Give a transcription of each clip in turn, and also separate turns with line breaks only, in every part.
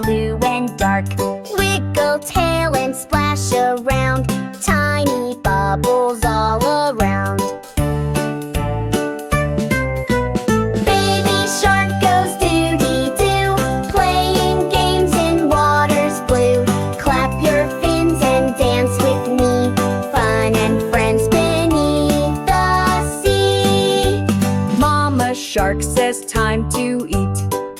blue and dark. Wiggle tail and splash around, tiny bubbles all around. Baby shark goes doo-dee-doo, playing games in waters blue. Clap your fins and dance with me, fun and friends beneath the sea.
Mama shark says time to eat.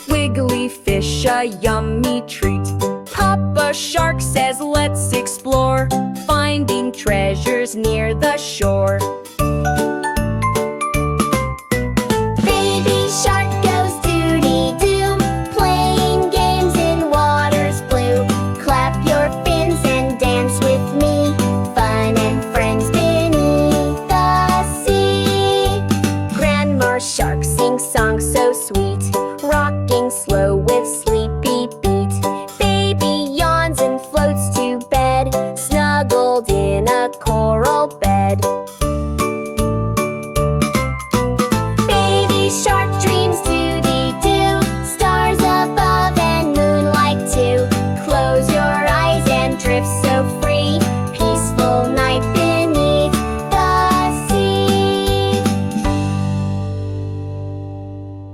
Wiggly fish a yummy treat. Papa shark says let's explore, finding treasures near the shore.